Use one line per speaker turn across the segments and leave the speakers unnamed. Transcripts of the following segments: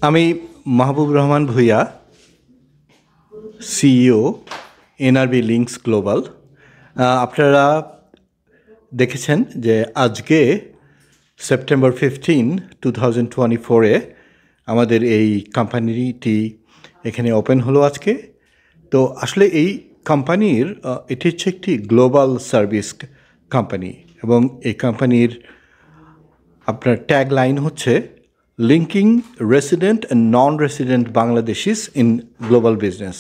আমি Mahbub Rahman Bhuiyan, CEO NRB Links Global. আপনারা দেখেছেন যে আজকে সেপ্টেম্বর 15, 2024 আমাদের এই কোম্পানিটি এখানে ওপেন হলো আজকে। তো আসলে এই কোম্পানির এটি হচ্ছে একটি গ্লোবাল সার্ভিস কোম্পানি এবং এই কোম্পানির আপনার ট্যাগ লাইন হচ্ছে linking resident and non resident বাংলাদেশিস in global business.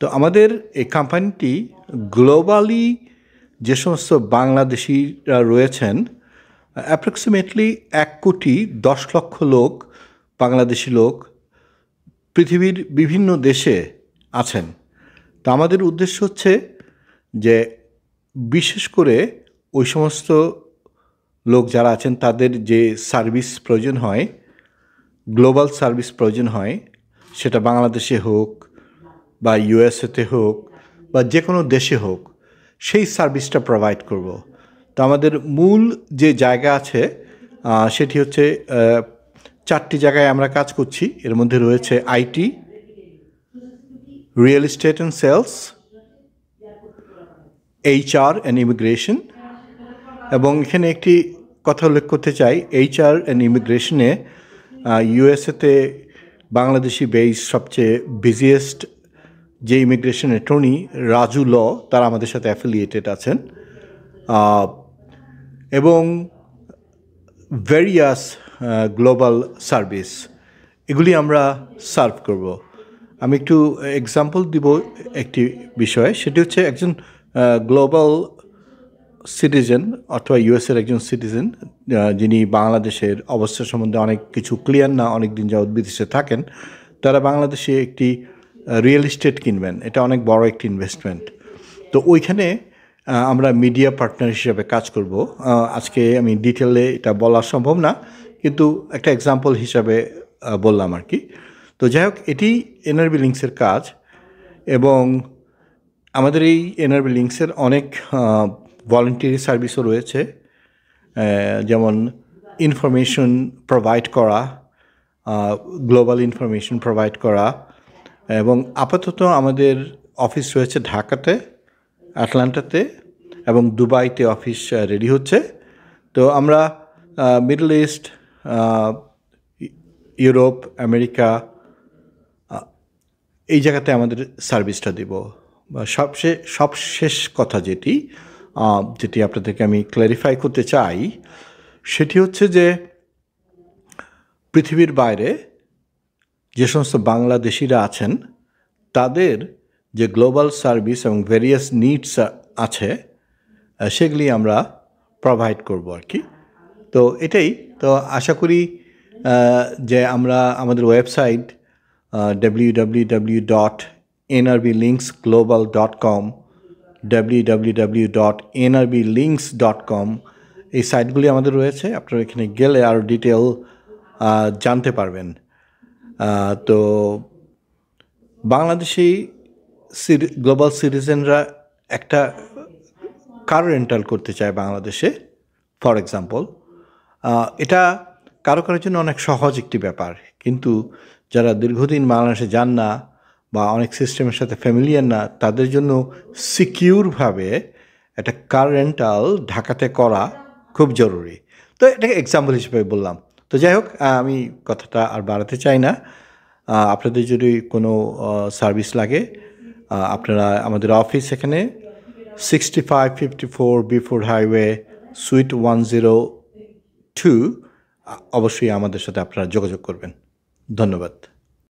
তো আমাদের এই কোম্পানিটি গ্লোবালি যে সমস্ত বাংলাদেশিরা রয়েছেন, অ্যাপ্রক্সিমেটলি 1,10,00,000 লোক, বাংলাদেশি লোক পৃথিবীর বিভিন্ন দেশে আছেন। তো আমাদের উদ্দেশ্য হচ্ছে যে বিশেষ করে ওই সমস্ত লোক যারা আছেন তাদের যে সার্ভিস প্রয়োজন হয়, গ্লোবাল সার্ভিস প্রয়োজন হয়, সেটা বাংলাদেশে হোক বা ইউএসএতে হোক বা যে কোনো দেশে হোক, সেই সার্ভিসটা প্রোভাইড করব। তো আমাদের মূল যে জায়গা আছে সেটি হচ্ছে 4টি জায়গায় আমরা কাজ করছি। এর মধ্যে রয়েছে IT, real estate and sales, HR and immigration. এবং এখানে একটি কথা উল্লেখ করতে চাই, এইচআর অ্যান্ড ইমিগ্রেশনে ইউএসএতে বাংলাদেশি বেস সবচেয়ে বিজিয়েস্ট যে ইমিগ্রেশন অ্যাটর্নি রাজু ল, তারা আমাদের সাথে অ্যাফিলিয়েটেড আছেন এবং ভেরিয়াস গ্লোবাল সার্ভিস এগুলি আমরা সার্ভ করব। আমি একটু এক্সাম্পল দিব একটি বিষয়, সেটি হচ্ছে একজন গ্লোবাল সিটিজেন অথবা ইউএসের একজন সিটিজেন যিনি বাংলাদেশের অবস্থা সম্বন্ধে অনেক কিছু ক্লিয়ার না, অনেক দিন যাবৎ বিদেশে থাকেন, তারা বাংলাদেশে একটি রিয়েল এস্টেট কিনবেন। এটা অনেক বড় একটি ইনভেস্টমেন্ট। তো ওইখানে আমরা মিডিয়া পার্টনার হিসেবে কাজ করব। আজকে আমি ডিটেলে এটা বলা সম্ভব না, কিন্তু একটা এক্সাম্পল হিসাবে বললাম আর কি। তো যাই হোক, এটি এনআরবি লিঙ্কসের কাজ এবং আমাদের এই এনআরবি লিঙ্কসের অনেক ভলেন্টারি সার্ভিসও রয়েছে, যেমন ইনফরমেশন প্রোভাইড করা, গ্লোবাল ইনফরমেশন প্রোভাইড করা। এবং আপাতত আমাদের অফিস রয়েছে ঢাকাতে, আটলান্টাতে এবং দুবাইতে অফিস রেডি হচ্ছে। তো আমরা মিডল ইস্ট, ইউরোপ, আমেরিকা এই জায়গাতে আমাদের সার্ভিসটা দেব। সবশেষ কথা যেটি আপনাদেরকে আমি ক্ল্যারিফাই করতে চাই, সেটি হচ্ছে যে পৃথিবীর বাইরে যে সমস্ত বাংলাদেশিরা আছেন তাদের যে গ্লোবাল সার্ভিস এবং ভেরিয়াস নিডস আছে সেগুলি আমরা প্রোভাইড করব আর কি। তো এটাই। তো আশা করি যে আমরা আমাদের ওয়েবসাইট www.nrblinksglobal.com, www.nrblinks.com এই সাইটগুলি আমাদের রয়েছে। আপনারা এখানে গেলে আরও ডিটেল জানতে পারবেন। তো বাংলাদেশি গ্লোবাল সিটিজেনরা একটা কার রেন্টাল করতে চায় বাংলাদেশে, ফর এক্সাম্পল, এটা কারো কারোর জন্য অনেক সহজ একটি ব্যাপার, কিন্তু যারা দীর্ঘদিন বাংলাদেশে যান না বা অনেক সিস্টেমের সাথে ফ্যামিলিয়ার না, তাদের জন্য সিকিউরভাবে একটা কার রেন্টাল ঢাকাতে করা খুব জরুরি। তো এটাকে এক্সাম্পল হিসেবে বললাম। তো যাই হোক, আমি কথাটা আর বাড়াতে চাই না। আপনাদের যদি কোনো সার্ভিস লাগে, আপনারা আমাদের অফিস এখানে 6554 বিফোর্ড হাইওয়ে, সুইট 102, অবশ্যই আমাদের সাথে আপনারা যোগাযোগ করবেন। ধন্যবাদ।